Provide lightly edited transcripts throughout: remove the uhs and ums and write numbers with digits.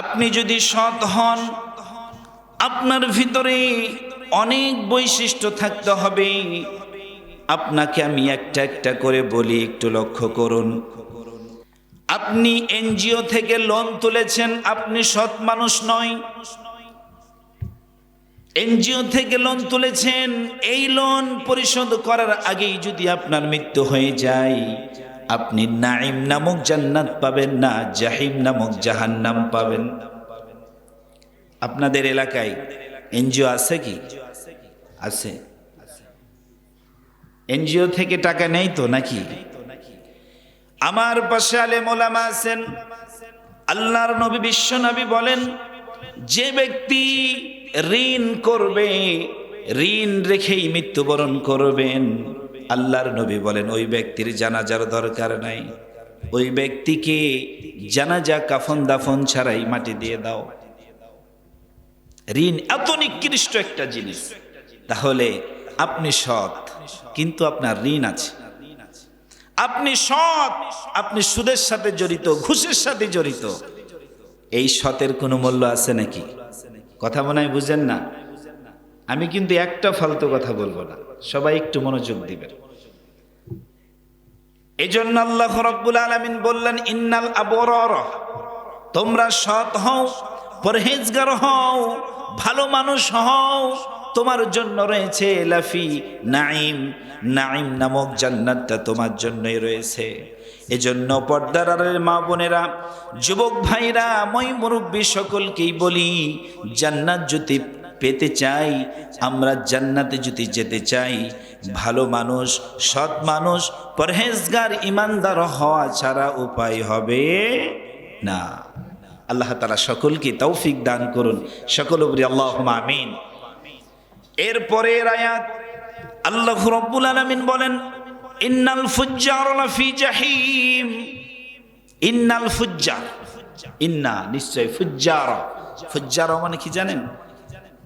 আপনি যদি সৎ হন, আপনার ভিতরে অনেক বৈশিষ্ট্য থাকতে হবে। আপনাকে আমি একটা একটা করে বলি, একটু লক্ষ্য করুন। আপনি এনজিও থেকে লোন তুলেছেন, আপনি সৎ মানুষ নয়। এনজিও থেকে লোন তুলেছেন, এই লোন পরিশোধ করার আগেই যদি আপনার মৃত্যু হয়ে যায়, আপনি নাঈম নামক জান্নাত পাবেন না, জাহিম নামক জাহান্নাম পাবেন। আপনাদের এলাকায় এনজিও আছে কি? আছে। এনজিও থেকে টাকা নেই তো নাকি? আমার পাশে আলেম ওলামা আছেন। আল্লাহর নবী বিশ্ব নবী বলেন, যে ব্যক্তি ঋণ করবে, ঋণ রেখেই মৃত্যুবরণ করবেন, আল্লাহর নবী বলেন ওই ব্যক্তির জানাজার দরকার নাই। ওই ব্যক্তিকে জানাজা কাফন দাফন ছাড়াই মাটি দিয়ে দাও। ঋণ এত নিকৃষ্ট একটা জিনিস। তাহলে আপনি সৎ, কিন্তু আপনার ঋণ আছে। আপনি সৎ, আপনি সুদের সাথে জড়িত, ঘুষের সাথে জড়িত। এই সতের কোনো মূল্য আছে নাকি? কথা মনে হয় বুঝেন না। আমি কিন্তু একটা ফালতু কথা বলবো না, সবাই একটু মনোযোগ দিবেন। এজন্য আল্লাহ রাব্বুল আলামিন বললেন, ইন্নাল আবরার, তোমরা সৎ হও, পরহেজগার হও, ভালো মানুষ হও, তোমার জন্য রয়েছে লাফি নাঈম, নাঈম নামক জান্নাতটা তোমার জন্যই রয়েছে। এজন্য পর্দার আড়ালের মা বোনেরা, যুবক ভাইরা, মই মুরব্বী সকলকেই বলি, জান্নাত যদি পেতে চাই, আমরা জান্নাতে যদি যেতে চাই, ভালো মানুষ, সৎ মানুষ, পরহেজগার, ইমানদার হওয়া ছাড়া উপায় হবে না। আল্লাহ তাআলা সকলকে তৌফিক দান করুন, সকল বলি আল্লাহুম্মা আমিন। এরপরের আয়াত আল্লাহ রাব্বুল আলামিন বলেন, ইন্নাল ফুজ্জার লাফি জাহিম। ইন্নাল ফুজ্জার, ইন্না নিশ্চয়, ফুজ্জার, ফুজ্জার মানে কি জানেন?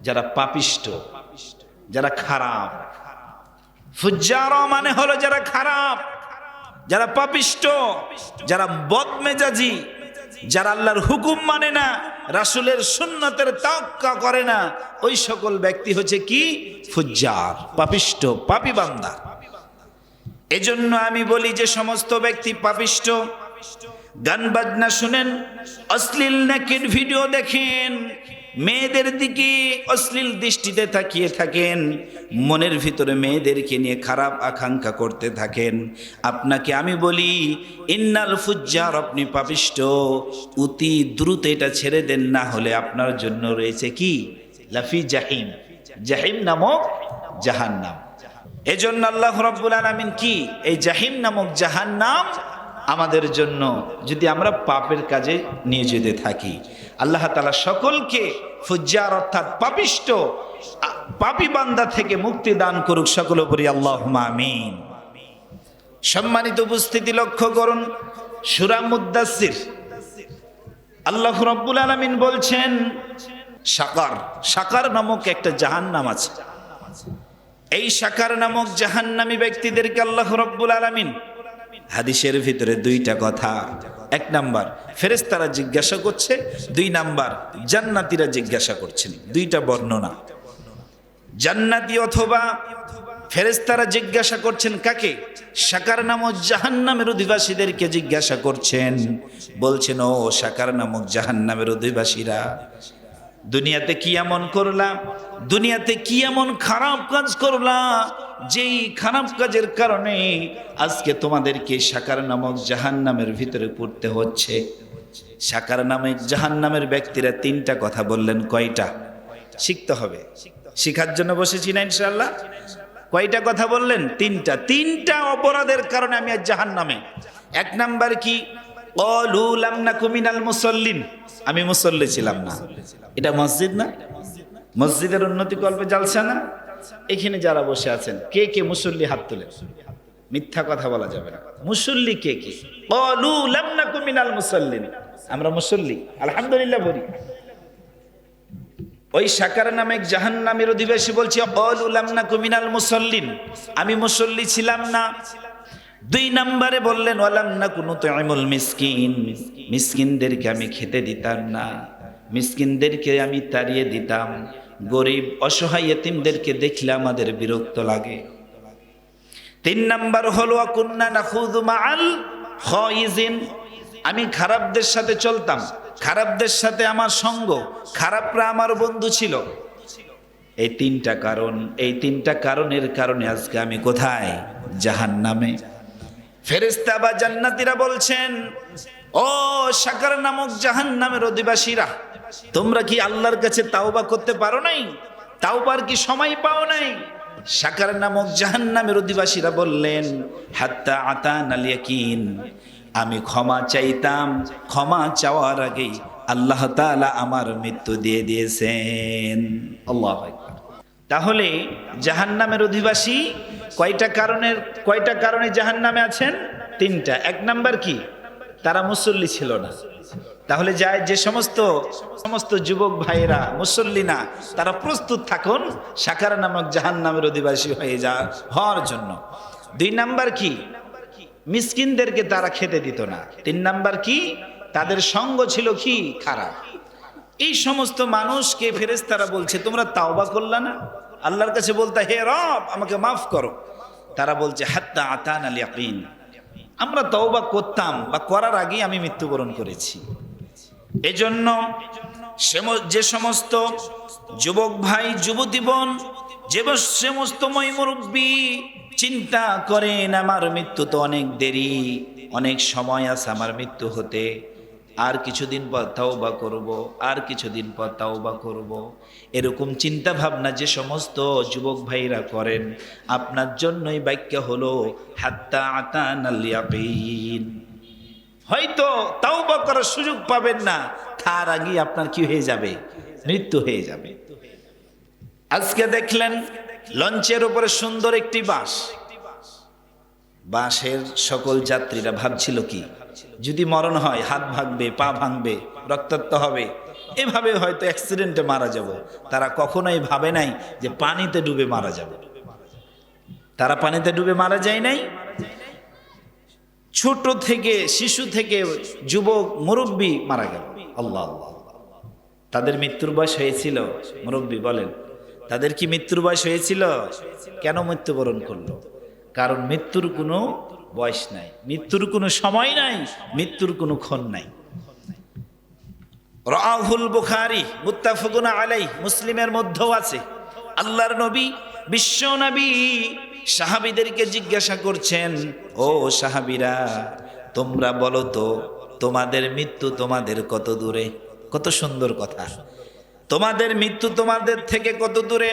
যারা পাপিষ্ট, যারা খারাপ। ফুজ্জার মানে হলো যারা খারাপ, যারা পাপিষ্ট, যারা বদমেজাজি, যারা আল্লাহর হুকুম মানে না, রাসূলের সুন্নতের তাওক্কা করে না, ওই সকল ব্যক্তি হচ্ছে কি? ফুজ্জার, পাপিষ্ট, পাপী বান্দা। এজন্য আমি বলি, যে সমস্ত ব্যক্তি পাপিষ্ট, গান বাজনা শুনেন, অশ্লীল নেকেড ভিডিও দেখেন, মেয়েদের দিকে অশ্লীল দৃষ্টিতে তাকিয়ে থাকেন, মনের ভিতরে মেয়েদেরকে নিয়ে খারাপ আকাঙ্ক্ষা করতে থাকেন, আপনাকে আমি বলি, ইন্নাল ফুজ্জার, আপনি পাপিষ্ট, অতি দ্রুত এটা ছেড়ে দেন, না হলে আপনার জন্য রয়েছে কি? লাফি জাহিম, জাহিম নামক জাহান্নাম। এজন্য আল্লাহ রাব্বুল আলামিন কি এই জাহিম নামক জাহান্নাম আমাদের জন্য, যদি আমরা পাপের কাজে নিয়ে যেতে থাকি, আল্লাহ তাআলা সকলকে ফুজ্জার অর্থাৎ পাপিষ্ট, পাপী বান্দা থেকে মুক্তি দান করুক, সকল বলি আল্লাহুম্মা আমিন। সম্মানিত উপস্থিতি, লক্ষ্য করুন, সূরা মুদ্দাসসির আল্লাহ রাব্বুল আলামিন বলছেন, সাকার, সাকার নামক একটা জাহান্নাম আছে। এই সাকার নামক জাহান্নামী ব্যক্তিদেরকে আল্লাহ রাব্বুল আলামিন হাদিসের ভিতরে দুইটা কথা, এক নাম্বার ফেরেশতারা জিজ্ঞাসা করছে, দুই নাম্বার জান্নাতীরা জিজ্ঞাসা করছেন। দুইটা বর্ণনা, জান্নাতি অথবা ফেরেশতারা জিজ্ঞাসা করছেন কাকে? সাকার নামক জাহান্নামের অধিবাসীদেরকে জিজ্ঞাসা করছেন, বলছেন, ও সাকার নামক জাহান্নামের অধিবাসীরা, দুনিয়াতে কি এমন করলা, দুনিয়াতে কি এমন খারাপ কাজ করলা, যেই খারাপ কাজের কারণে আজকে তোমাদেরকে সাকার নামক জাহান্নামের ভিতরে পড়তে হচ্ছে? সাকার নামক জাহান্নামের ব্যক্তিরা তিনটা কথা বললেন। কয়টা? শিখতে হবে, শিখার জন্য বসেছি না ইনশাআল্লাহ। কয়টা কথা বললেন? তিনটা। তিনটা অপরাধের কারণে আমি আজ জাহান্নামে। এক নাম্বার কি? ক্বালু লাম নাকু মিনাল মুসাল্লিন, আমি মুসল্লি ছিলাম না। এটা মসজিদ না? মসজিদের উন্নতি কল্পে জালসা না? এখানে যারা বসে আছেন, কে কে মুসল্লি? হাত তুলেন। মিথ্যা কথা বলা যাবে না। মুসল্লি কে কে? ক্বালু লাম নাকু মিনাল মুসাল্লিন, আমরা মুসল্লি, আলহামদুলিল্লাহ বলি। ওই সাকার নামক জাহান্নামের অধিবাসী বলছে, ক্বালু লাম নাকু মিনাল মুসাল্লিন, আমি মুসল্লি ছিলাম না। দুই নম্বরে বললেন, ওয়ালাম নাকু নুতইমুল মিসকিন, মিসকিনদেরকে আমি খেতে দিতাম না। মিসকিনদেরকে আমি তাড়িয়ে দিতাম, গরিব অসহায় এতিমদেরকে দেখলে আমাদের বিরক্ত লাগে। 3 নাম্বার হলো কুন্না নাখুযু মাআল খাইজিন, আমি খারাপদের সাথে চলতাম, খারাপদের সাথে আমার সঙ্গ, খারাপরা আমার বন্ধু ছিল। এই 3টা কারণ, এই 3টা কারণের কারণে আজকে আমি কোথায়? জাহান্নামে। ফেরেশতা বা জান্নাতীরা বলছেন, ও সাকার নামক জাহান্নামের অধিবাসীরা, তোমরা কি আল্লাহর কাছে তাওবা করতে পারো নাই? তাওবার কি সময় পাও নাই? সাকার নামক জাহান্নামের অধিবাসীরা বললেন, হাত্তা আতানাল ইয়াকিন, আমি ক্ষমা চাইতাম, ক্ষমা চাওয়ার আগেই আল্লাহ তাআলা আমার মৃত্যু দিয়ে দিয়েছেন। আল্লাহু আকবার। তাহলে জাহান্নামের অধিবাসী কয়টা কারণে জাহান্নামে আছেন? 3টা। 1 নাম্বার কি? তারা মুসল্লি ছিল না। তাহলে যে সমস্ত যুবক ভাইয়েরা মুসল্লি না, তারা প্রস্তুত থাকুন সাকার নামক জাহান্নামের অধিবাসী হওয়ার জন্য। 2 নাম্বার কি? মিসকিনদেরকে তারা খেতে দিত না। 3 নাম্বার কি? তাদের সঙ্গ ছিল কি? খারাপ। এই সমস্ত মানুষকে ফেরেশতারা বলছে, তোমরা তাওবা করলা না? আল্লাহর কাছে বলতে, হে রব আমাকে মাফ করো। তারা বলছে, হাত্তা আতানাল ইয়াকিন, আমরা তওবা করতাম বা করার আগেই আমি মৃত্যুবরণ করেছি। এজন্য যে সমস্ত যুবক ভাই, যুবতী বোন, যে সমস্ত মুরব্বী চিন্তা করেন আমার মৃত্যু তো অনেক দেরি, অনেক সময় আছে আমার মৃত্যু হতে, আর কিছুদিন পর তাওবা করব, আর কিছুদিন পর তাওবা করব, এরকম চিন্তা ভাবনা যে সমস্ত যুবক ভাইরা করেন, আপনার জন্যই বাক্য হলো হাত্তা আতানাল ইয়াকিন। হয়তো তাওবা করার সুযোগ পাবেন না, তার আগে আপনার কি হয়ে যাবে? মৃত্যু হয়ে যাবে। আজকে দেখলেন লঞ্চের উপরে সুন্দর একটি বাসের সকল যাত্রীরা ভাবছিল কি, যদি মরণ হয় হাত ভাঙবে, পা ভাঙবে, রক্তাক্ত হবে, এভাবে হয়তো অ্যাক্সিডেন্টে মারা যাব। তারা কখনোই ভাবে নাই যে পানিতে ডুবে মারা যাবে। তারা পানিতে ডুবে মারা যায় নাই। ছোট থেকে, শিশু থেকে যুবক, মুরব্বী মারা গেল। আল্লাহ আল্লাহ। তাদের মৃত্যুর বয়স হয়েছিল? মুরব্বী বলেন, তাদের কি মৃত্যুর বয়স হয়েছিল? কেন মৃত্যুবরণ করলো? কারণ মৃত্যুর কোনো বয়স নাই, মৃত্যুর কোনো সময় নাই, মৃত্যুর কোনো ক্ষণ নাই। রাহুল বুখারী মুত্তাফাকুন আলাইহি, মুসলিমের মধ্যেও আছে। আল্লাহর নবী, বিশ্ব নবী সাহাবীদেরকে জিজ্ঞাসা করছেন, ও সাহাবীরা, তোমরা বলো তো তোমাদের মৃত্যু তোমাদের কত দূরে? কত সুন্দর কথা, তোমাদের মৃত্যু তোমাদের থেকে কত দূরে?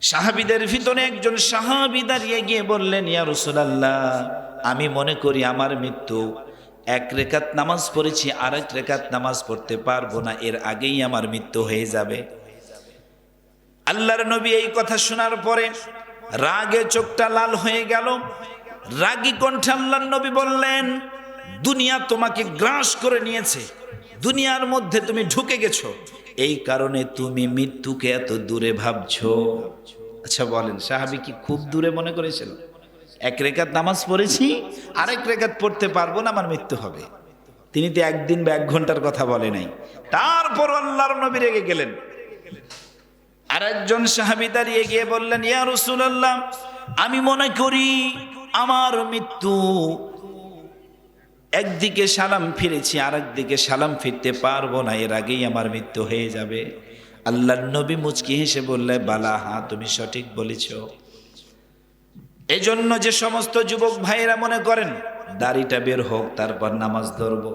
সাহাবীদের ভিতরে একজন সাহাবী দাঁড়িয়ে গিয়ে বললেন, ইয়া রাসূলুল্লাহ, আমি মনে করি আমার মৃত্যু 1 রাকাত নামাজ পড়েছি, আর 1 রাকাত নামাজ পড়তে পারবো না, এর আগেই আমার মৃত্যু হয়ে যাবে। আল্লাহর নবী এই কথা শোনার পরে রাগে চোখটা লাল হয়ে গেল। রাগী কণ্ঠে আল্লাহর নবী বললেন, দুনিয়া তোমাকে গ্রাস করে নিয়েছে, দুনিয়ার মধ্যে তুমি ঢুকে গেছো, এই কারণে তুমি মৃত্যুকে এত দূরে ভাবছো। আচ্ছা বলেন, সাহাবী কি খুব দূরে মনে করেছিল? 1 রাকাত নামাজ পড়েছি, আর 1 রাকাত পড়তে পারবো না, আমার মৃত্যু হবে। তিনি তো 1 দিন বা 1 ঘন্টার কথা বলে নাই। তারপর আল্লাহর নবী রেগে গেলেন। আর একজন সাহাবী দাঁড়িয়ে গিয়ে বললেন, ইয়া রাসূলুল্লাহ, আমি মনে করি আমার মৃত্যু, একদিকে সালাম ফিরেছি, আর একদিকে সালাম ফিরতে পারবো না, এর আগেই আমার মৃত্যু হয়ে যাবে। আল্লাহর নবী মুচকি হেসে বললে, বালা, হ্যাঁ তুমি সঠিক বলেছ। এজন্য যে সমস্ত যুবক ভাইয়েরা মনে করেন দাড়িটা বের হোক তারপর নামাজ ধরবো,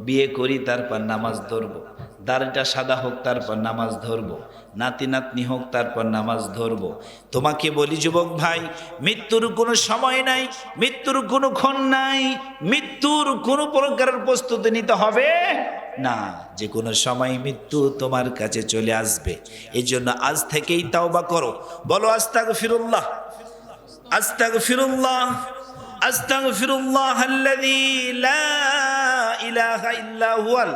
বিয়ে করি তারপর নামাজ ধরবো, দাড়িটা সাদা হোক তারপর নামাজ ধরবো, নাতি নাতনি হোক তারপর নামাজ ধরবো, তোমাকে বলি যুবক ভাই, মৃত্যুর কোনো সময় নাই, মৃত্যুর কোনো ক্ষণ নাই, মৃত্যুর কোনো প্রকারের প্রস্তুতি নিতে হবে না, যে কোনো সময় মৃত্যু তোমার কাছে চলে আসবে। এই জন্য আজ থেকেই তাওবা করো, বলো আস্তাগফিরুল্লাহ, আস্তাগফিরুল্লাহ, আস্তাগফিরুল্লাহ আল্লাযী লা ইলাহা ইল্লা হুয়াল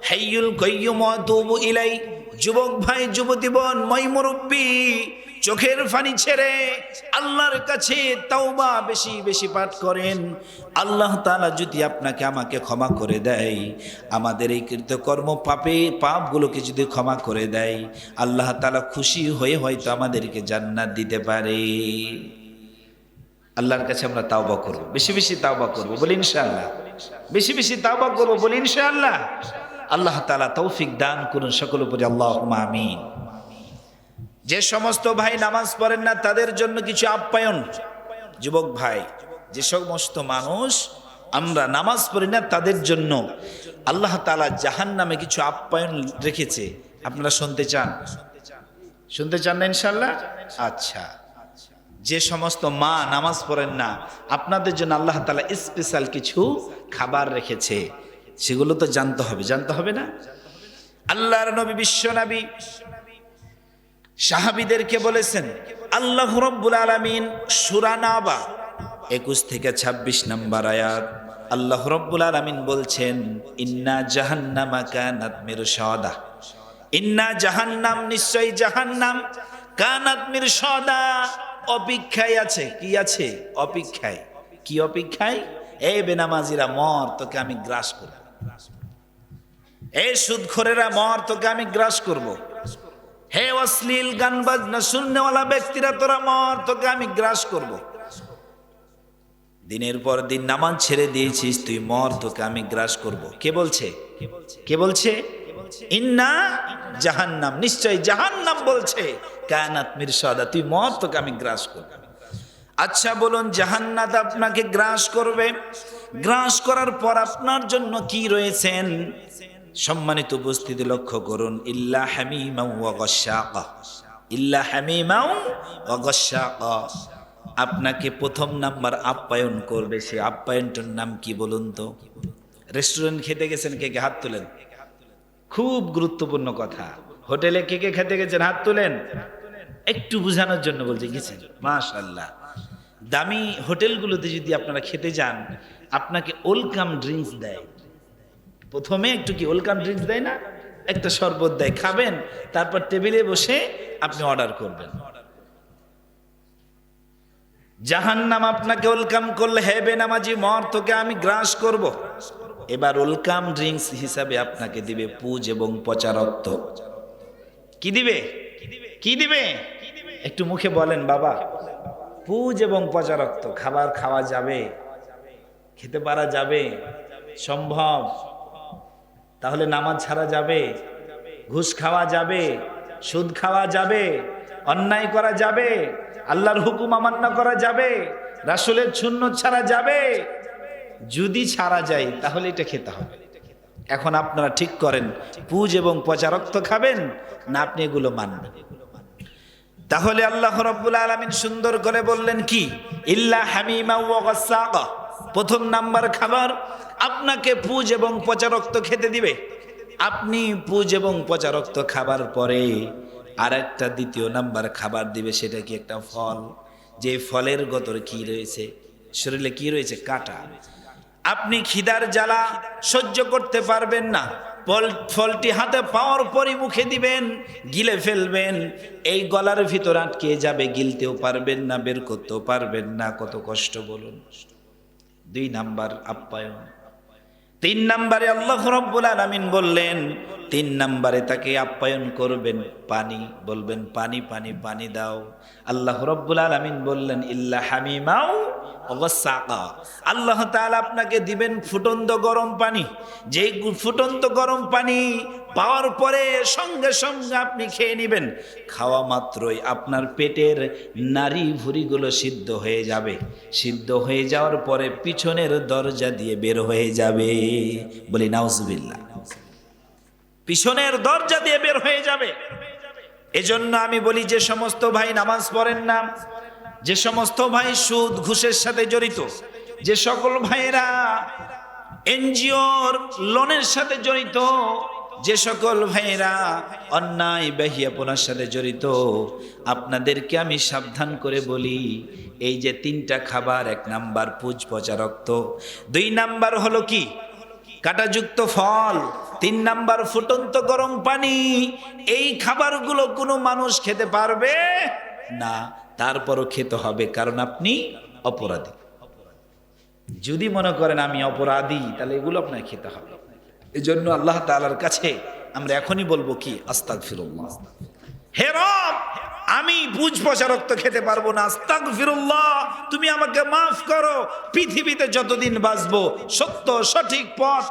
হাইয়ুল কাইয়্যুম ওয়া আতুবু ইলাইহি। যুবক ভাই, যুবতী বোন, মই মুরব্বী, চোখের পানি ছেড়ে আল্লাহর কাছে তাওবা বেশি বেশি পাঠ করেন, আল্লাহ তাআলা যদি আপনাকে আমাকে ক্ষমা করে দেয়, আমাদের এই কৃতকর্ম পাপগুলোকে যদি ক্ষমা করে দেয়, আল্লাহ তাআলা খুশি হয়ে হয়তো আমাদেরকে জান্নাত দিতে পারে। আল্লাহর কাছে আমরা তাওবা করব, বেশি বেশি তাওবা করব, বলি ইনশাআল্লাহ। বেশি বেশি তাওবা করব, বলি ইনশাআল্লাহ। আল্লাহ তাআলা তৌফিক দান করুন সকল উপরে, আল্লাহুম্মা আমিন। যে সমস্ত ভাই নামাজ পড়েন না তাদের জন্য কিছু আপ্যায়ন। যুবক ভাই, যে সমস্ত মানুষ আমরা নামাজ পড়ি না তাদের জন্য আল্লাহ তাআলা জাহান্নামে কিছু আপ্যায়ন রেখেছে। আপনারা শুনতে চান? শুনতে চান না ইনশাআল্লাহ? আচ্ছা, যে সমস্ত মা নামাজ পড়েন না আপনাদের জন্য আল্লাহ তাআলা স্পেশাল কিছু খাবার রেখেছে, সেগুলো তো জানতে হবে, জানতে হবে না? আল্লাহর নবী, বিশ্ব নবী সাহাবীদেরকে বলেছেন, আল্লাহ রাব্বুল আলামিন সূরা নাবা 21 থেকে 26 নম্বর আয়াত, আল্লাহ রাব্বুল আলামিন বলছেন, ইন্না জাহান্নামা কানাত মিরসাদা, ইন্না জাহান্নাম, নিশ্চয়ই জাহান্নাম, কানাত মিরসাদা, অপেক্ষায় আছে। কি আছে? অপেক্ষায়। কি অপেক্ষায়? এই বেনামাজিরা মর, তোকে আমি গ্রাস করব। এই সুদখোরেরা মর, তোকে আমি গ্রাস করব। হে অশ্লীল গান বাজনা শুননেওয়ালা ব্যক্তিরা, তোরা মর, তোকে আমি গ্রাস করব। দিনের পর দিন নামাজ ছেড়ে দিয়েছিস, তুই মর, তোকে আমি গ্রাস করব। কে বলছে? কে বলছে? ইন্না জাহান্নাম, নিশ্চয় জাহান্নাম বলছে, কানাত মিরসাদা, তুই মর, তোকে আমি গ্রাস করব। আচ্ছা বলুন, জাহান্নাত আপনাকে গ্রাস করবে, গ্রাস করার পর আপনার জন্য কি রয়েছেন? সম্মানিত উপস্থিতি, লক্ষ্য করুন, ইল্লা হামিমাও ওয়া গাসসাকা, ইল্লা হামিমাও ওয়া গাসসাকা, আপনাকে প্রথম নাম্বার আপ্যায়ন করবে। সে আপ্যায়নটার নাম কি বলুন তো? রেস্টুরেন্ট খেতে গেছেন, কে কে হাত তুলেন? খুব গুরুত্বপূর্ণ কথা। হোটেলে কে কে খেতে গেছেন? হাত তুলেন। একটু বোঝানোর জন্য বলছি, গেছেন, মাশাআল্লাহ। দামি হোটেলগুলোতে যদি আপনারা খেতে যান, আপনাকে ওয়েলকাম ড্রিঙ্কস দেয়। প্রথমে একটু কি ওয়েলকাম ড্রিঙ্কস দেয় না? একটা শরবত দেয়, খাবেন, তারপর টেবিলে বসে আপনি অর্ডার করবেন। জাহান্নাম আপনাকে ওয়েলকাম করলে, হে বেনামাজি মর, তোকে আমি গ্রাস করব। এবার ওয়েলকাম ড্রিঙ্কস হিসাবে আপনাকে দিবে পুজ এবং পচা রক্ত। কি দিবে? কি দিবে? একটু মুখে বলেন বাবা। পুজ এবং পচা রক্ত। খাবার খাওয়া যাবে? খেতে পারা যাবে? সম্ভব? তাহলে নামাজ ছাড়া যাবে? ঘুষ খাওয়া যাবে? সুদ খাওয়া যাবে? অন্যায় করা যাবে? আল্লাহর হুকুম অমান্য করা যাবে? রাসূলের সুন্নাত ছাড়া যাবে? যদি ছাড়া যায় তাহলে এটা খেতে হবে। এখন আপনারা ঠিক করেন, পুজ এবং পচা রক্ত খাবেন না আপনি এগুলো মানবেন? তাহলে আল্লাহ রাব্বুল আলামিন সুন্দর করে বললেন কি? ইল্লা হামিমা ওয়া গাসসাকা, প্রথম নাম্বার খাবার আপনাকে পুজ এবং পচা রক্ত খেতে দিবে। আপনি পুজ এবং পচা রক্ত খাবার পরে আরেকটা দ্বিতীয় নাম্বার খাবার দিবে, সেটা কি? একটা ফল। যে ফলের গতরে কি রয়েছে? শরীরে কি রয়েছে? কাঁটা। আপনি খিদার জ্বালা সহ্য করতে পারবেন না, ফলটি হাতে পাওয়ার পরই মুখে দিবেন, গিলে ফেলবেন, এই গলার ভিতর আটকে যাবে, গিলতেও পারবেন না, বের করতেও পারবেন না। কত কষ্ট বলুন। 2 নাম্বার আপ্যায়ন। 3 নাম্বারে আল্লাহ রাব্বুল আলামিন বললেন, 3 নাম্বারে তাকে আপ্যায়ন করবেন পানি, বলবেন পানি পানি পানি দাও। আল্লাহ রাব্বুল আলামিন বললেন, ইল্লা হামিমাও ওয়া গাসসাকা, আল্লাহ তাআলা আপনাকে দিবেন ফুটন্ত গরম পানি। যেই ফুটন্ত গরম পানি পাওয়ার পরে সঙ্গে সঙ্গে আপনি খেয়ে নেবেন। খাওয়া মাত্রই আপনার পেটের নাড়ি ভুঁড়িগুলো সিদ্ধ হয়ে যাবে। সিদ্ধ হয়ে যাওয়ার পরে পিছনের দরজা দিয়ে বের হয়ে যাবে। বলি নাউজুবিল্লাহ। পিছনের দরজা দিয়ে বের হয়ে যাবে। এজন্য আমি বলি, যে সমস্ত ভাই নামাজ পড়েন না, যে সমস্ত ভাই সুদ ঘুষের সাথে জড়িত, যে সকল ভাইয়েরা এনজিওর লোনের সাথে জড়িত, যে সকল ভাইয়েরা অন্যায় বেহিয়াপনার সাথে জড়িত, আপনাদেরকে আমি সাবধান করে বলি, এই যে 3টা খাবার, 1 নাম্বার পুজ পচা রক্ত, 2 নাম্বার হলো কি? কাঁটাযুক্ত ফল, 3 নাম্বার ফুটন্ত গরম পানি। এই খাবারগুলো কোনো মানুষ খেতে পারবে? না, তারপরও খেতে হবে, কারণ আপনি অপরাধী। যদি মনে করেন আমি অপরাধী, তাহলে এগুলো আপনাকে খেতে হবে। এজন্য আল্লাহ তাআলার কাছে আমরা এখনই বলবো কি, আস্তাগফিরুল্লাহ, হে রব, আমি বুঝ পচা রক্ত খেতে পারবো না, আস্তাগফিরুল্লাহ, তুমি আমাকে মাফ করো। পৃথিবীতে যতদিন বাঁচবো সত্য সঠিক পথ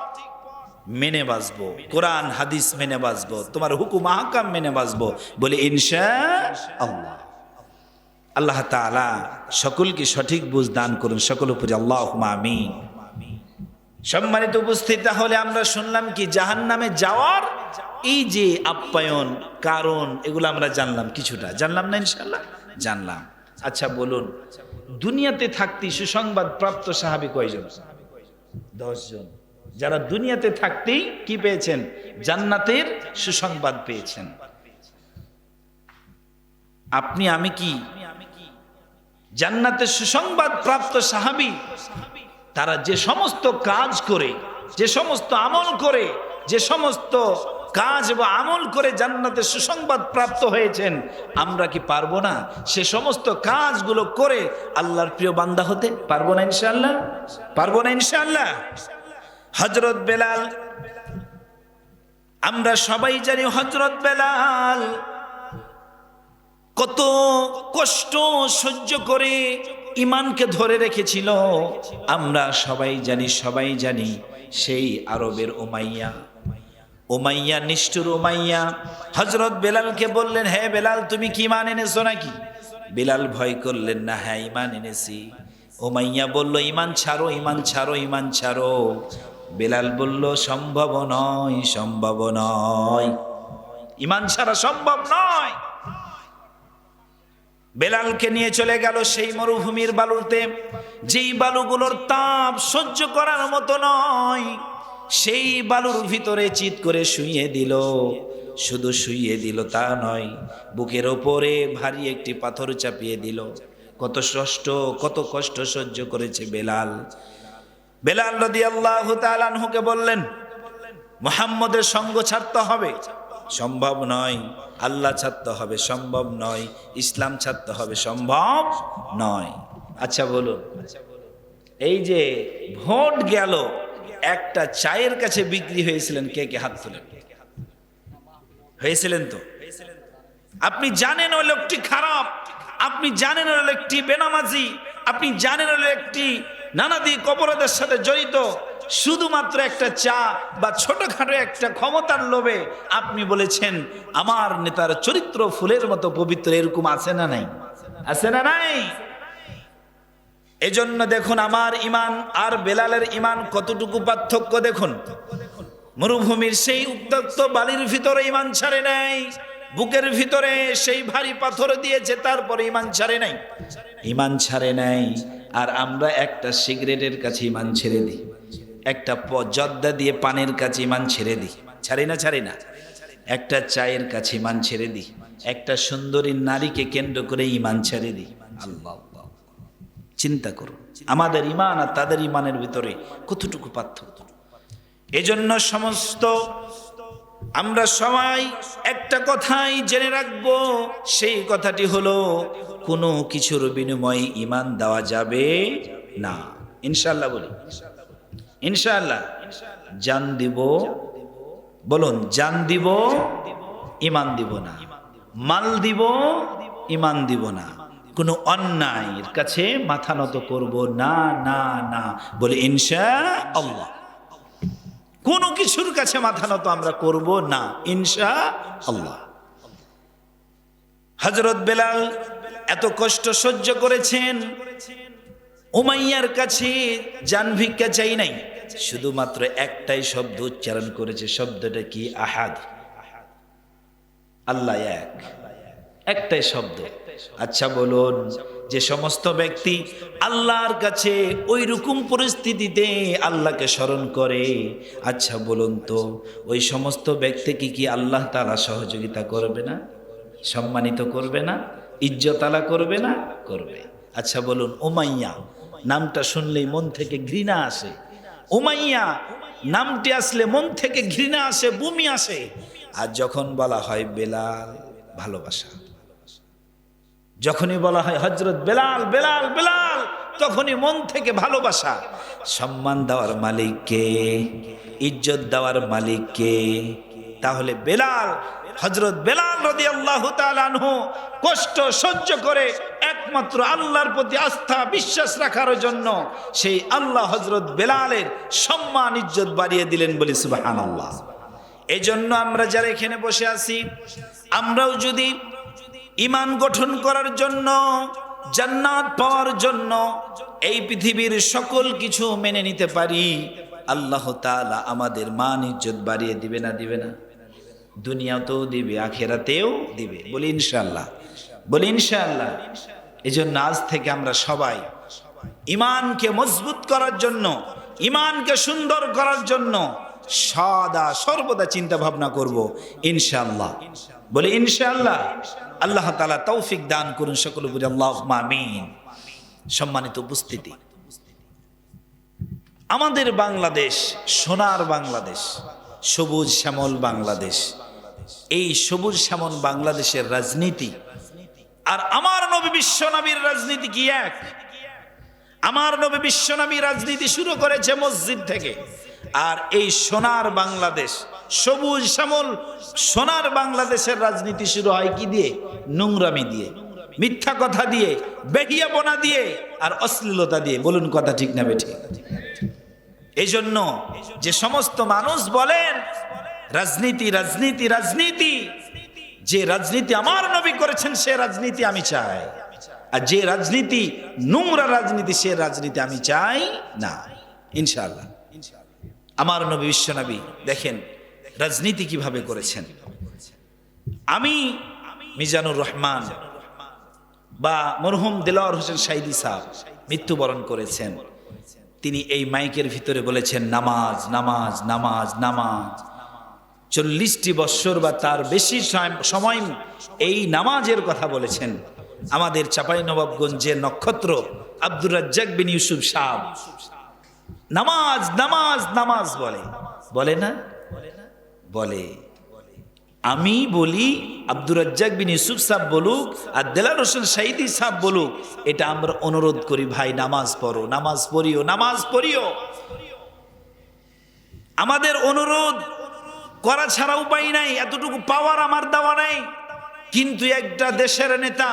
মেনে বাঁচবো, কোরআন হাদিস মেনে বাঁচবো, তোমার হুকুম আহকাম মেনে বাঁচবো বলে ইনশাআল্লাহ। আল্লাহ তাআলা সকলকে সঠিক বুঝ দান করুন, সকল উপরে আল্লাহুম্মা আমিন। সম্মানিত উপস্থিত, তাহলে আমরা শুনলাম কি, জাহান্নামে যাওয়ার এই যে আপ্যায়ন, কারণ, এগুলো আমরা জানলাম, কিছুটা জানলাম না, ইনশাআল্লাহ জানলাম। আচ্ছা বলুন, দুনিয়াতে থাকতে সুসংবাদ প্রাপ্ত সাহাবী কয়জন? 10 জন, যারা দুনিয়াতে থাকতেই কি পেয়েছেন? জান্নাতের সুসংবাদ পেয়েছেন। আপনি আমি কি জান্নাতের সুসংবাদ প্রাপ্ত সাহাবী? তারা যে সমস্ত কাজ করে, যে সমস্ত আমল করে, যে সমস্ত কাজ বা আমল করে জান্নাতের সুসংবাদ প্রাপ্ত হয়েছেন, আমরা কি পারবো না সে সমস্ত কাজগুলো করে আল্লাহর প্রিয় বান্দা হতে? পারবো না ইনশাআল্লাহ? পারবো না ইনশাআল্লাহ? হযরত বেলাল, আমরা সবাই জানি হযরত বেলাল কত কষ্ট সহ্য করে ঈমানকে ধরে রেখেছিল। আমরা সবাই জানি সেই আরবের উমাইয়া, নিষ্ঠুর উমাইয়া হযরত বেলালকে বললেন, হে বেলাল, তুমি কি ঈমান এনেছো নাকি? বেলাল ভয় করলেন না, হ্যাঁ ঈমান এনেছি। উমাইয়া বলল, ঈমান ছাড়ো, ঈমান ছাড়ো, ঈমান ছাড়ো। বেলাল বলল, সম্ভব নয়, সম্ভব নয়, ঈমান ছাড়া সম্ভব নয়। বেলালকে নিয়ে চলে গেল সেই মরুভূমির বালুতে, যেই বালুগুলোর তাপ সহ্য করার মতো নয়, সেই বালুর ভিতরে চিৎ করে শুইয়ে দিল। শুধু শুইয়ে দিল তা নয়, বুকের ওপরে ভারী একটি পাথর চাপিয়ে দিল। কত কষ্ট সহ্য করেছে বেলাল। বেলাল রাদিয়াল্লাহু তাআলা আনহুকে বললেন, মুহাম্মদের সঙ্গ ছাড়তে হবে, সম্ভব নয়। আল্লাহ ছাড়তে হবে, সম্ভব নয়। ইসলাম ছাড়তে হবে, সম্ভব নয়। আচ্ছা বলুন, এই যে ভোট গেল, একটা চায়ের কাছে বিক্রি হয়েছিলেন, কে কে হাত তুলেন? হয়েছিলেন তো? আপনি জানেন ওই লোকটি খারাপ, আপনি জানেন ওই লোকটি বেনামাজি, আপনি জানেন ওই লোকটি নানাদিক অপরাধের সাথে জড়িত, শুধুমাত্র একটা চা বা ছোটখাটো একটা ক্ষমতার লোভে আপনি বলেছেন আমার নেতার চরিত্র ফুলের মতো পবিত্র। এরকম আছে না নাই? আছে না নাই? এজন্য দেখুন আমার ঈমান আর বেলালের ঈমান কতটুকু পার্থক্য দেখুন। মরুভূমির সেই উত্তপ্ত বালির ভিতরে ঈমান ছাড়ে নাই, বুকের ভিতরে সেই ভারী পাথর দিয়েছে, তারপরে ঈমান ছাড়ে নাই, ঈমান ছাড়ে নাই। আর আমরা একটা সিগারেটের কাছে ঈমান ছেড়ে দিই, একটা জর্দা দিয়ে পানের কাছে ঈমান ছেড়ে দিই, ছাড়ি না। একটা চায়ের কাছে ঈমান ছেড়ে দিই, একটা সুন্দরী নারীকে কেন্দ্র করে ঈমান ছেড়ে দিই। আল্লাহ, চিন্তা করুন আমাদের ঈমান আর তাদের ঈমানের ভিতরে কতটুকু পার্থক্য। এজন্য সমস্ত আমরা সবাই একটা কথাই জেনে রাখবো, সেই কথাটি হলো কোনো কিছুর বিনিময়ে ঈমান দেওয়া যাবে না। ইনশাআল্লাহ বলি, ইনশাআল্লাহ। জান দিব, বলুন, জান দিব, ঈমান দিব না। মাল দিব, ঈমান দিব না। কোনো অন্যায়ের কাছে মাথা নত করব না, না, না বলে ইনশাআল্লাহ। কোনো কিছুর কাছে মাথা নত আমরা করব না, ইনশাআল্লাহ। হযরত বেলাল এত কষ্ট সহ্য করেছেন, উমাইয়ার কাছে জান ভিক্ষা চাই নাই, শুধুমাত্র একটাই শব্দ উচ্চারণ করেছে। শব্দটা কি? আহাদ, আল্লাহ এক, একটাই শব্দ। আচ্ছা বলুন, যে সমস্ত ব্যক্তি আল্লাহর কাছে ওই রকম পরিস্থিতিতে আল্লাহকে স্মরণ করে, আচ্ছা বলুন তো ওই সমস্ত ব্যক্তিকে কি আল্লাহ তাআলা সহযোগিতা করবে না? সম্মানিত করবে না? ইজ্জত আলা করবে না? করবে। আচ্ছা বলুন, উমাইয়া নামটা শুনলেই মন থেকে ঘৃণা আসে। উমাইয়া নামটি আসলে মন থেকে ঘৃণা আসে, বমি আসে। আর যখন বলা হয় বেলাল, ভালোবাসা। যখনই বলা হয় হযরত বেলাল বেলাল বেলাল, তখনই মন থেকে ভালোবাসা। সম্মান দেওয়ার মালিক কে? ইজ্জত দেওয়ার মালিক কে? তাহলে বেলাল, হযরত বেলাল রাদিয়াল্লাহু তাআলা আনহু কষ্ট সহ্য করে একমাত্র আল্লাহর প্রতি আস্থা বিশ্বাস রাখার জন্য সেই আল্লাহ হযরত বেলালের সম্মান ইজ্জত বাড়িয়ে দিলেন, বলি সুবহানাল্লাহ। এই জন্য আমরা যারা এখানে বসে আছি, আমরাও যদি ঈমান গঠন করার জন্য, জান্নাত পাওয়ার জন্য এই পৃথিবীর সকল কিছু মেনে নিতে পারি, আল্লাহ তাআলা আমাদের মান ইজ্জত বাড়িয়ে দিবে না? দিবে না? দুনিয়াতেও দিবে, আখিরাতেও দিবে, বলি ইনশাআল্লাহ, বলি ইনশাআল্লাহ। এই জন্য আজ থেকে আমরা সবাই ঈমানকে মজবুত করার জন্য, ঈমানকে সুন্দর করার জন্য সদা সর্বদা চিন্তা ভাবনা করব ইনশাআল্লাহ, বলি ইনশাআল্লাহ। আল্লাহ তাআলা তৌফিক দান করুন, সকলে বলি আল্লাহুম্মা আমিন। সম্মানিত উপস্থিতি, আমাদের বাংলাদেশ সোনার বাংলাদেশ, সবুজ শ্যামল বাংলাদেশ। এই সবুজ শ্যামল বাংলাদেশের রাজনীতি আর আমার নবী বিশ্ব নবীর রাজনীতি কি এক? আমার নবী বিশ্ব নবী রাজনীতি শুরু করেছে মসজিদ থেকে, আর এই সোনার বাংলাদেশ, সবুজ শ্যামল সোনার বাংলাদেশের রাজনীতি শুরু হয় কি দিয়ে? নোংরামি দিয়ে, মিথ্যা কথা দিয়ে, বেহিয়াপনা দিয়ে আর অশ্লীলতা দিয়ে। বলুন কথা ঠিক না বেঠিক? এই জন্য যে সমস্ত মানুষ বলেন রাজনীতি রাজনীতি রাজনীতি, যে রাজনীতি আমার নবী করেছেন সে রাজনীতি আমি চাই, আর যে রাজনীতি নোংরা রাজনীতি সে রাজনীতি আমি চাই না, ইনশাআল্লাহ। আমার নবী বিশ্ব নবী দেখেন রাজনীতি কিভাবে করেছেন। আমি মিজানুর রহমান বা মরহুম দেলোয়ার হোসেন সাইদি সাহেব মৃত্যুবরণ করেছেন। তিনি এই মাইকের ভিতরে বলেছেন নামাজ নামাজ নামাজ নামাজ। 40টি বৎসর বা তার বেশি সময় এই নামাজের কথা বলেছেন। আমাদের চাঁপাইনবাবগঞ্জের নক্ষত্র আব্দুর রাজ্জাক বিন ইউসুফ সাহেব নামাজ নামাজ নামাজ বলে, বলে না? বলে। আমি বলি আব্দুর রাজ্জাক বিন ইউসুফ সাহেব বলুক আর দেলোয়ার হোসেন সাইদি সাহেব বলুক, এটা আমরা অনুরোধ করি, ভাই নামাজ পড়ো, নামাজ পড়িও, নামাজ পড়িও। আমাদের অনুরোধ করা ছাড়া উপায় নাই, এতটুকু পাওয়ার আমার দেওয়া নাই। কিন্তু একটা দেশের নেতা,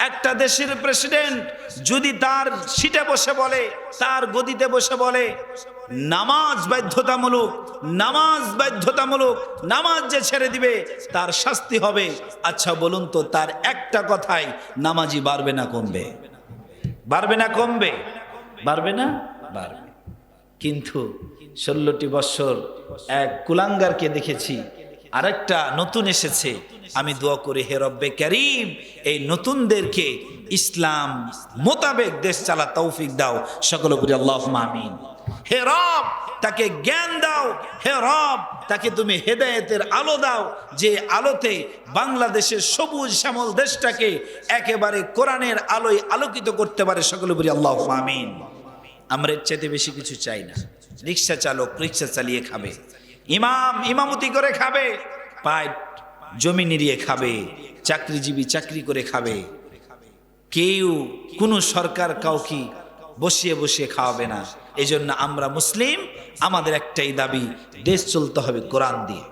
একটা দেশের প্রেসিডেন্ট যদি তার সিটে বসে বলে, তার গদিতে বসে বলে নামাজ বাধ্যতামূলক, নামাজ বাধ্যতামূলক, নামাজ যে ছেড়ে দিবে তার শাস্তি হবে, আচ্ছা বলুন তো তার একটা কথাই নামাজি বাড়বে না কমবে? বাড়বে না কমবে? বাড়বে না? বাড়বে। কিন্তু 16টি বৎসর এক কুলাঙ্গারকে দেখেছি, আরেকটা নতুন এসেছে। আমি দোয়া করি হে রব্বে কারীম এই নতুনদেরকে ইসলাম মোতাবেক দেশ চালা তৌফিক দাও, সকলে বলি আল্লাহুম্মা আমিন। হে রব তাকে জ্ঞান দাও, হে রব তাকে তুমি হেদায়েতের আলো দাও, যে আলোতে বাংলাদেশের সবুজ শ্যামল দেশটাকে একেবারে কোরআনের আলোয় আলোকিত করতে পারে, সকলে বলি আল্লাহুম্মা আমিন। আমরা এর চাইতে বেশি কিছু চাই না। রিক্সা চালক রিক্সা চালিয়ে খাবে, ইমাম ইমামতি করে খাবে, পায় জমি নিড়িয়ে খাবে, চাকরিজীবী চাকরি করে খাবে, কেউ কোনো সরকার কাউকে বসিয়ে বসিয়ে খাওয়াবে না। এই জন্য আমরা মুসলিম, আমাদের একটাই দাবি, দেশ চলতে হবে কোরআন দিয়ে,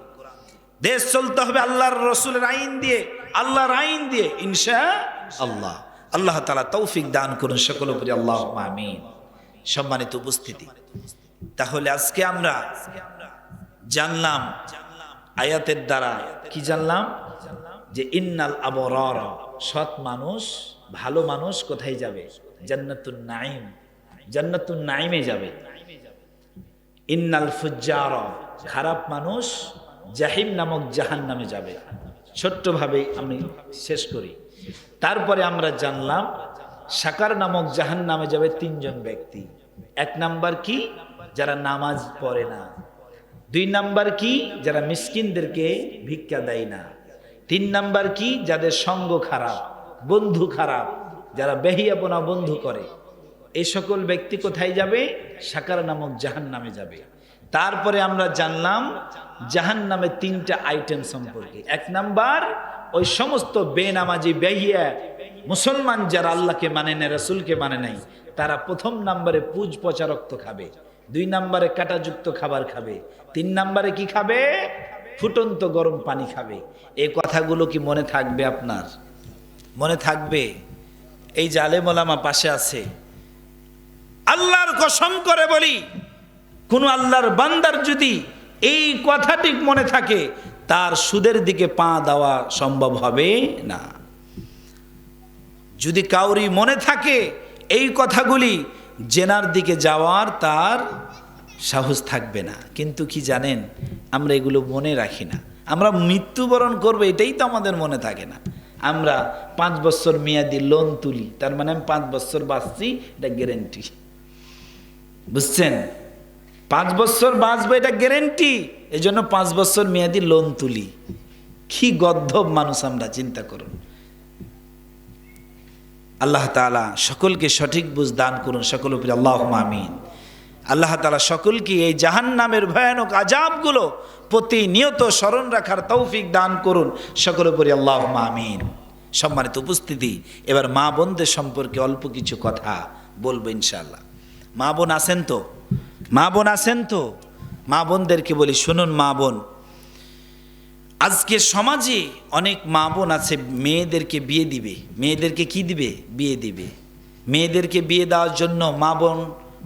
দেশ চলতে হবে আল্লাহর রসুলের আইন দিয়ে, আল্লাহর আইন দিয়ে ইনশাআল্লাহ। আল্লাহ তাআলা তৌফিক দান করুন, সকলে বলি আল্লাহুম্মা আমিন। সম্মানিত উপস্থিতি, তাহলে আজকে আমরা জানলাম আয়াতের দ্বারা কি জানলাম? যে ইন্নাল আবরার, সৎ মানুষ, ভালো মানুষ কোথায় যাবে? জান্নাতুন নাঈম, জান্নাতুন নাঈমে যাবে। ইন্নাল ফুজ্জার, খারাপ মানুষ জাহিম নামক জাহান্নামে যাবে। ছোট্টভাবে আমি শেষ করি। তারপরে আমরা জানলাম সাকার নামক জাহান্নামে যাবে 3 জন ব্যক্তি। 1 নাম্বার কি? যারা নামাজ পড়ে না। 2 নাম্বার কি? যারা মিসকিনদেরকে ভিক্ষা দেয় না। 3 নাম্বার কি? যাদের সঙ্গ খারাপ, বন্ধু খারাপ, যারা বেহিয়াপনা বন্ধু করে। এই সকল ব্যক্তি কোথায় যাবে? সাকার নামক জাহান্নামে যাবে। তারপরে আমরা জানলাম জাহান্নামের 3টা আইটেম সম্পর্কে। 1 নাম্বার ওই সমস্ত বেনামাজি বেহিয়া মুসলমান যারা আল্লাহকে মানে না, রাসূলকে মানে নাই, তারা প্রথম নম্বরে পুজ পচা রক্ত খাবে, 2 নম্বরে কাঁটাযুক্ত খাবার খাবে, 3 নম্বরে কি খাবে? ফুটন্ত গরম পানি খাবে। এই কথাগুলো কি মনে থাকবে আপনার? মনে থাকবে? এই যে আলেম ওলামা পাশে আছে, আল্লাহর কসম করে বলি, কোন আল্লাহর বান্দার যদি এই কথাটি মনে থাকে, তার সুদের দিকে পা দেওয়া সম্ভব হবে না। যদি কাউরি মনে থাকে এই কথাগুলি, জেনার দিকে যাওয়ার তার সাহস থাকবে না। কিন্তু কি জানেন, আমরা এগুলো মনে রাখি না। আমরা মৃত্যুবরণ করবো এটাই তো আমাদের মনে থাকে না। আমরা 5 বছর মেয়াদি লোন তুলি, তার মানে আমি 5 বছর বাঁচছি, এটা গ্যারেন্টি। বুঝছেন? 5 বছর বাঁচবো এটা গ্যারেন্টি, এই জন্য 5 বছর মেয়াদি লোন তুলি। কি গদ্ধব মানুষ আমরা, চিন্তা করুন। আল্লাহ তাআলা সকলকে সঠিক বুঝ দান করুন, সকল উপরে আল্লাহুম্মা আমিন। আল্লাহ তাআলা সকলকে এই জাহান্নামের ভয়ানক আযাবগুলো প্রতিনিয়ত স্মরণ রাখার তৌফিক দান করুন, সকল উপরে আল্লাহুম্মা আমিন। সম্মানিত উপস্থিতি, এবার মা বোনদের সম্পর্কে অল্প কিছু কথা বলবো ইনশাআল্লাহ। মা বোন আছেন তো? মা বোন আছেন তো? মা বোনদেরকে বলি, শুনুন মা বোন, আজকে সমাজে অনেক মা বোন আছে মেয়েদেরকে বিয়ে দিবে। মেয়েদেরকে কি দিবে? বিয়ে দিবে। মেয়েদেরকে বিয়ে দেওয়ার জন্য মা বোন,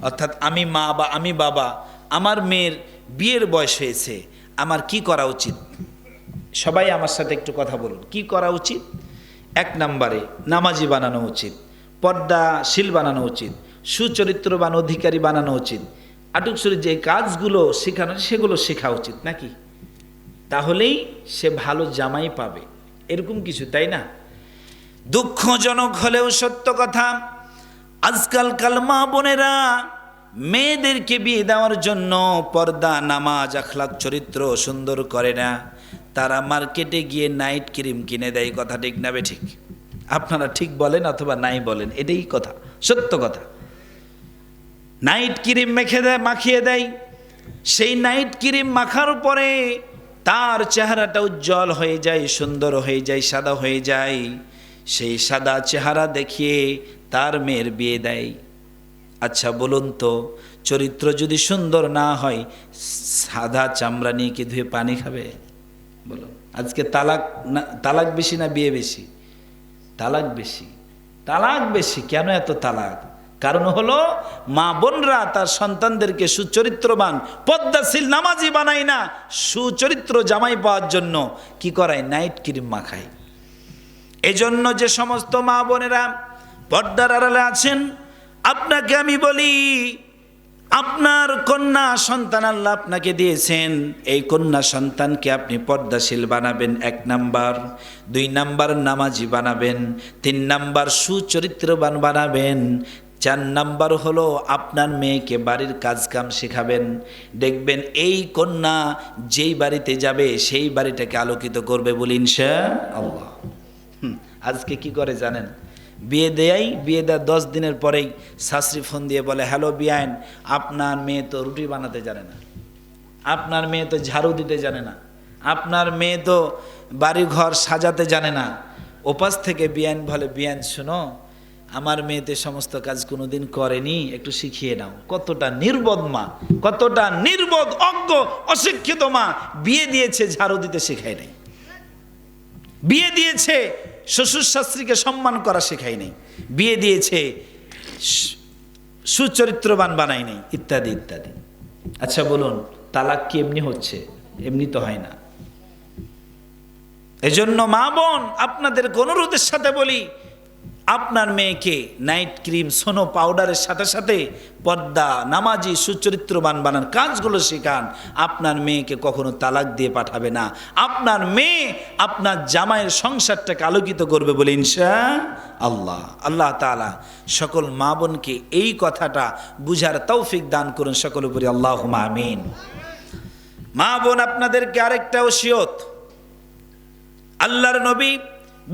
অর্থাৎ আমি মা বা আমি বাবা, আমার মেয়ের বিয়ের বয়স হয়েছে, আমার কি করা উচিত? সবাই আমার সাথে একটু কথা বলুন, কি করা উচিত? 1 নম্বরে নামাজি বানানো উচিত, পর্দাশীল বানানো উচিত, সুচরিত্রবান অধিকারী বানানো উচিত, আটকসুরি যে কাজগুলো শেখানো সেগুলো শেখা উচিত নাকি? তাহলেই সে ভালো জামাই পাবে, এরকম কিছু, তাই না? দুঃখজনক হলেও সত্য কথা, আজকালকাল মা বোনেরা মেয়েদেরকে বিয়ে দেওয়ার জন্য পর্দা, নামাজ, আখলাক, চরিত্র সুন্দর করে না। তারা মার্কেটে গিয়ে নাইট ক্রিম কিনে দেয়। কথা ঠিক না বেঠিক? আপনারা ঠিক বলেন অথবা নাই বলেন, এটাই কথা, সত্য কথা। নাইট ক্রিম মাখিয়ে দেয়। সেই নাইট ক্রিম মাখার পরে তার চেহারাটা উজ্জ্বল হয়ে যায়, সুন্দর হয়ে যায়, সাদা হয়ে যায়। সেই সাদা চেহারা দেখিয়ে তার মেয়ের বিয়ে দেয়। আচ্ছা বলুন তো, চরিত্র যদি সুন্দর না হয়, সাদা চামড়া নিয়ে কি ধুয়ে পানি খাবে? বলুন। আজকে তালাক বেশি না বিয়ে বেশি? তালাক বেশি। তালাক বেশি। কেন এত তালাক? কারণ হলো মা বোনরা তার সন্তানদেরকে সুচরিত্রবান, পদ্মাশীল, নামাজি বানায় না, সুচরিত্র জামাই পাওয়ার জন্য কি করায়? নাইট ক্রিম মাখায়। এজন্য যে সমস্ত মা বোনেরা পর্দার আড়ালে আছেন, আপনাকে আমি বলি, আপনার কন্যা সন্তান আল্লাহ আপনাকে দিয়েছেন, এই কন্যা সন্তানকে আপনি পর্দাশীল বানাবেন 1 নাম্বার, 2 নাম্বার নামাজি বানাবেন, 3 নাম্বার সুচরিত্রবান বানাবেন, 4 নাম্বার হলো আপনার মেয়েকে বাড়ির কাজকাম শেখাবেন। দেখবেন এই কন্যা যেই বাড়িতে যাবে সেই বাড়িটাকে আলোকিত করবে বলি ইনশাআল্লাহ। আজকে কি করে জানেন? বিয়ে দেওয়ার 10 দিনের পরেই শাশুড়ি ফোন দিয়ে বলে, হ্যালো বিয়াইন, আপনার মেয়ে তো রুটি বানাতে জানে না, আপনার মেয়ে তো ঝাড়ু দিতে জানে না, আপনার মেয়ে তো বাড়ি ঘর সাজাতে জানে না। ওপাশ থেকে বিয়াইন বলে, বিয়াইন শোনো, আমার মেয়েতে সমস্ত কাজ কোনোদিন করেনি, একটু শিখিয়ে নাও। কতটা নির্বোধ মা, কতটা নির্বোধ, অজ্ঞ, অশিক্ষিত মা। বিয়ে দিয়েছে, ঝাড়ু দিতে শেখায় নাই। বিয়ে দিয়েছে, শ্বশুর শাস্ত্রীকে সম্মান করা শেখায় নাই। বিয়ে দিয়েছে, সুচরিত্রবান বানাই নাই, ইত্যাদি ইত্যাদি। আচ্ছা বলুন, তালাক কি এমনি হচ্ছে? এমনি তো হয় না। এজন্য মা বোন, আপনাদের অনুরোধের সাথে বলি, আপনার মেয়েকে নাইট ক্রিম, সোনো পাউডারের সাথে সাথে পর্দা, নামাজি, সুচরিত্রবান বানান কাজগুলো শেখান। আপনার মেয়েকে কখনো তালাক দিয়ে পাঠাবে না। আপনার মেয়ে আপনার জামাইয়ের সংসারটাকে আলোকিত করবে বলে ইনশাআল্লাহ। আল্লাহ তাআলা সকল মা বোনকে এই কথাটা বুঝার তৌফিক দান করুন, সকল উপরে আল্লাহুম্মা আমিন। মা বোন, আপনাদেরকে আরেকটা ওসিয়ত। আল্লাহর নবী,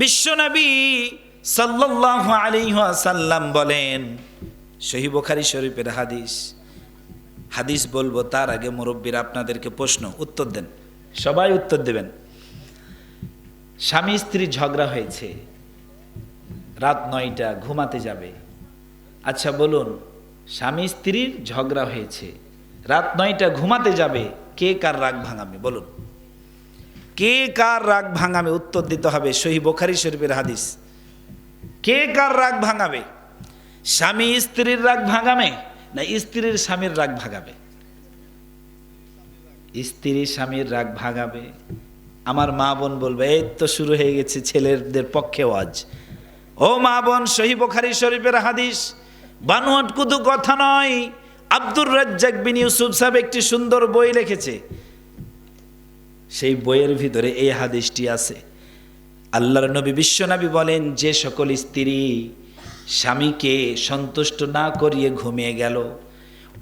বিশ্ব নবী সাল্লাল্লাহু আলাইহি ওয়াসাল্লাম বলেন, সহিহ বুখারী শরীফের হাদিস বলবো, তার আগে মুরব্বীরা আপনাদেরকে প্রশ্ন উত্তর দেন, সবাই উত্তর দেবেন। স্বামী স্ত্রী ঝগড়া হয়েছে, রাত 9টা ঘুমাতে যাবে। আচ্ছা বলুন, স্বামী স্ত্রীর ঝগড়া হয়েছে, রাত 9টা ঘুমাতে যাবে, কে কার রাগ ভাঙাবে? বলুন, কে কার রাগ ভাঙাবে? উত্তর দিতে হবে। সহিহ বুখারী শরীফের হাদিস। কে কার রাগ ভাঙাবে? স্বামী স্ত্রীর রাগ ভাঙাবে না স্ত্রীর স্বামীর রাগ ভাঙাবে? স্ত্রী স্বামীর রাগ ভাঙাবে। আমার মা বোন বলবে, এই তো শুরু হয়ে গেছে ছেলেদের পক্ষে ওয়াজ। ও মা বোন, সহিহ বুখারী শরীফের হাদিস, বানোয়াট কুতু কথা নয়। আব্দুর রাজ্জাক বিন ইউসুফ সাহেব একটি সুন্দর বই লিখেছে, সেই বইয়ের ভিতরে এই হাদিসটি আছে। আল্লাহর নবী বিশ্বনবী বলেন, যে সকল স্ত্রী স্বামীকে সন্তুষ্ট না করিয়ে ঘুমিয়ে গেল,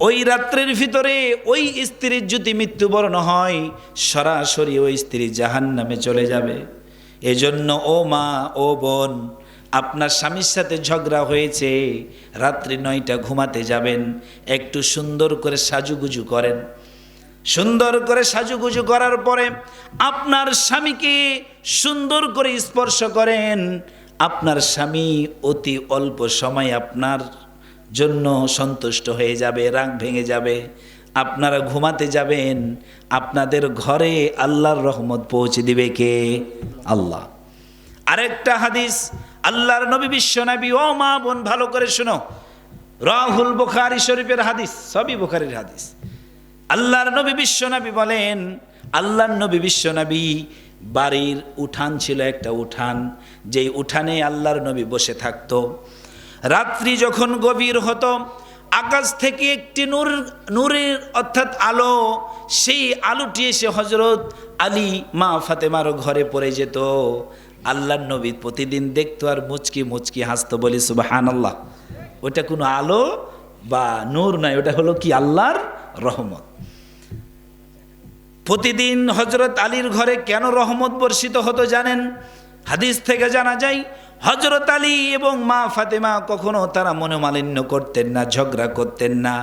ওই রাত্রের ভিতরে ওই স্ত্রীর যদি মৃত্যুবরণ হয়, সরাসরি ওই স্ত্রী জাহান্নামে চলে যাবে। এজন্য ও মা, ও বোন, আপনার স্বামীর সাথে ঝগড়া হয়েছে, রাত্রি 9টা ঘুমাতে যাবেন, একটু সুন্দর করে সাজুগুজু করেন। সুন্দর করে সাজুগুজু করার পরে আপনার স্বামীকে সুন্দর করে স্পর্শ করেন। আপনার স্বামী অতি অল্প সময় আপনার জন্য সন্তুষ্ট হয়ে যাবে, রাগ ভেঙে যাবে। আপনারা ঘুমাতে যাবেন, আপনাদের ঘরে আল্লাহর রহমত পৌঁছে দিবে কে? আল্লাহ। আরেকটা হাদিস, আল্লাহর নবী বিশ্বনবী, ও মা বোন ভালো করে শুনো, রাহুল বুখারী শরীফের হাদিস, সবই বুখারীর হাদিস। আল্লাহর নবী বিশ্বনবী বলেন, আল্লাহর নবী বিশ্বনবী বাড়ির উঠান ছিল একটা উঠান, যেই উঠানে আল্লাহর নবী বসে থাকতো। রাত্রি যখন গভীর হতো, আকাশ থেকে একটি নূরের অর্থাৎ আলো, সেই আলোটি এসে হযরত আলী মা ফাতেমার ঘরে পড়ে যেত। আল্লাহর নবী প্রতিদিন দেখতো আর মুচকি মুচকি হাসতো। বলি সুবহানাল্লাহ। ওটা কোনো আলো বা নূর নয়, ওটা হলো কি? আল্লাহর রহমত। প্রতিদিন হযরত আলীর ঘরে কেন রহমত বর্ষিত হতো জানেন? হাদিস থেকে জানা যায়, হযরত আলী এবং মা ফাতেমা কখনো তারা মনোমালিন্য করতেন না, ঝগড়া করতেন না,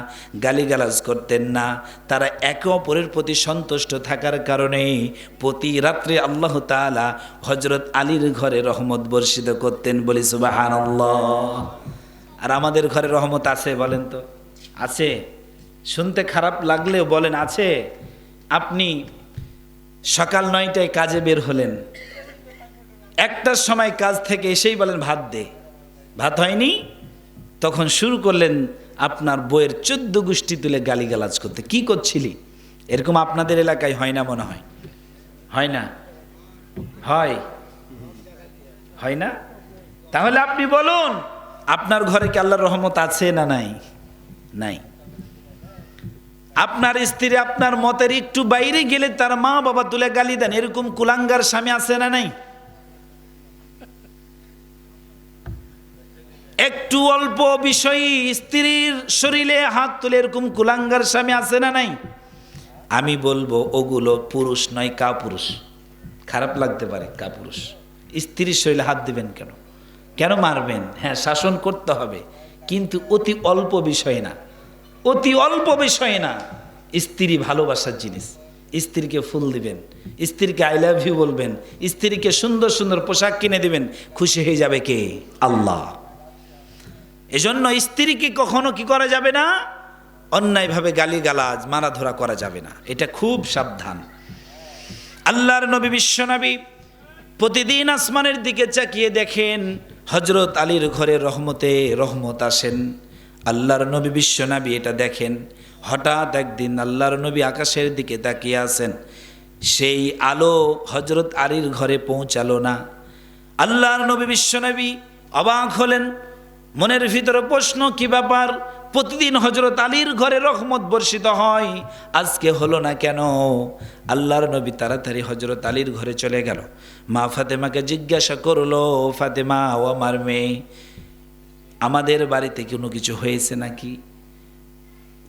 গালিগালাজ করতেন না। তারা একে অপরের প্রতি সন্তুষ্ট থাকার কারণে প্রতি রাত্রে আল্লাহ তাআলা হযরত আলীর ঘরে রহমত বর্ষিত করতেন। বলি সুবহানাল্লাহ। আর আমাদের ঘরে রহমত আছে? বলেন তো, আছে? শুনতে খারাপ লাগলেও বলেন আছে। আপনি সকাল 9টায় কাজে বের হলেন, 1টার সময় কাজ থেকে এসেই বলেন ভাত দে, ভাত হয়নি, তখন শুরু করলেন আপনার বইয়ের 14 গোষ্ঠী তুলে গালিগালাজ করতে। কি করছিলি? এরকম আপনাদের এলাকায় হয় না মনে হয়? হয় না? হয়? হয় না? তাহলে আপনি বলুন, আপনার ঘরে কি আল্লাহর রহমত আছে না নাই? নাই। আপনার স্ত্রী আপনার মতের একটু বাইরে গেলে তার মা বাবা তুলে গালি দেন, এরকম কুলাঙ্গার স্বামী আছে না নাই? একটু অল্প বিষয়ে স্ত্রীর শরীরে হাত তুলে এরকম কুলাঙ্গার স্বামী আছে না নাই? আমি বলবো ওগুলো পুরুষ নয়, কাপুরুষ। খারাপ লাগতে পারে, কাপুরুষ। স্ত্রীর শরীরে হাত দিবেন কেন? কেন মারবেন? হ্যাঁ, শাসন করতে হবে, কিন্তু অতি অল্প বিষয় না, অতি অল্প বিষয় না। স্ত্রী ভালোবাসার জিনিস। স্ত্রীকে ফুল দিবেন, স্ত্রীকে আই লাভ ইউ বলবেন, স্ত্রীকে সুন্দর সুন্দর পোশাক কিনে দিবেন, খুশি হয়ে যাবে কে? আল্লাহ। এজন্য স্ত্রীকে কখনো কি করা যাবে না? অন্যায়ভাবে গালিগালাজ মারাধরা করা যাবে না, এটা খুব সাবধান। আল্লাহর নবী বিশ্বনবী প্রতিদিন আসমানের দিকে তাকিয়ে দেখেন হযরত আলীর ঘরে রহমত আসেন। আল্লাহর নবী বিশ্বনবী এটা দেখেন। হঠাৎ একদিন আল্লাহর নবী আকাশের দিকে তাকিয়ে আছেন, সেই আলো হযরত আলীর ঘরে পৌঁছালো না। আল্লাহর নবী বিশ্বনবী অবাক হলেন, মনের ভিতরে প্রশ্ন, কি ব্যাপার? প্রতিদিন হযরত আলীর ঘরে রহমত বর্ষিত হয়, আজকে হলো না কেন? আল্লাহর নবী তাড়াতাড়ি হযরত আলীর ঘরে চলে গেল। মা ফাতেমাকে জিজ্ঞাসা করলো, ফাতেমা, ও আমার মেয়ে, আমাদের বাড়িতে কোনো কিছু হয়েছে নাকি?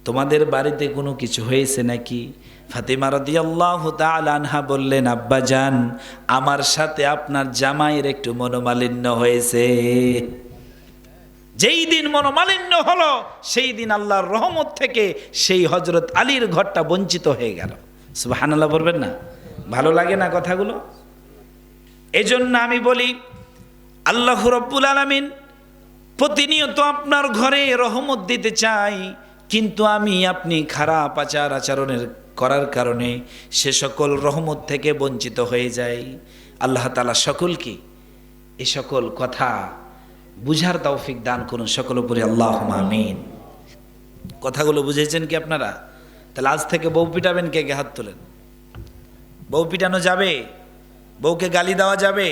তোমাদের বাড়িতে কোনো কিছু হয়েছে নাকি? ফাতেমা রাদিয়াল্লাহু তাআলা আনহা বললেন, আব্বাজান, আমার সাথে আপনার জামাইয়ের একটু মনোমালিন্য হয়েছে। যেই দিন মনোমালিন্য হলো, সেই দিন আল্লাহর রহমত থেকে সেই হযরত আলীর ঘরটা বঞ্চিত হয়ে গেল। সুবহানাল্লাহ বলবেন না? ভালো লাগে না কথাগুলো? এজন্য আমি বলি, আল্লাহ রাব্বুল আলামিন প্রতিনিয়ত আপনার ঘরে রহমত দিতে চাই, কিন্তু আমি আপনি খারাপ আচার আচরণের করার কারণে সে সকল রহমত থেকে বঞ্চিত হয়ে যাই। আল্লাহ তাআলা সকলকে এ সকল কথা বুঝার তৌফিক দান করুন সকল উপরে আল্লাহুম্মা আমিন। কথাগুলো বুঝেছেন কি আপনারা? তাহলে আজ থেকে বউ পিটাবেন কে? কে হাত তোলেন। বউ পিটানো যাবে? বউকে গালি দেওয়া যাবে?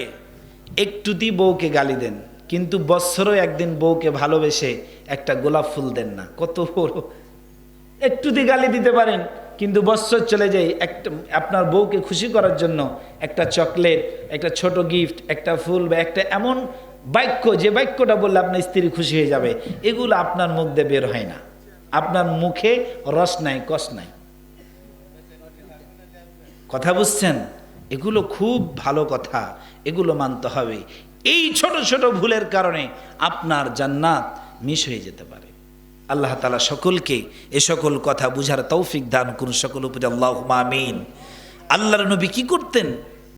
একটুতেই বউকে গালি দেন, কিন্তু বৎসরও একদিন বউকে ভালোবেসে একটা গোলাপ ফুল দেন না। কত বড়! একটুতেই গালি দিতে পারেন, কিন্তু বৎসর চলে যায় একটা আপনার বউকে খুশি করার জন্য একটা চকলেট, একটা ছোট গিফট, একটা ফুল বা একটা এমন বাক্য, যে বাক্যটা বললে আপনার স্ত্রী খুশি হয়ে যাবে, এগুলো আপনার মুখ দিয়ে বের হয় না। আপনার মুখে রস নাই, কষ নাই। কথা বুঝছেন? এগুলো খুব ভালো কথা, এগুলো মানতে হবে। এই ছোট ছোট ভুলের কারণে আপনার জান্নাত মিস হয়ে যেতে পারে। আল্লাহ তাআলা সকলকে এ সকল কথা বুঝার তৌফিক দান করুন সকল উপরে আল্লাহুম্মা আমিন। আল্লাহর নবী কি করতেন?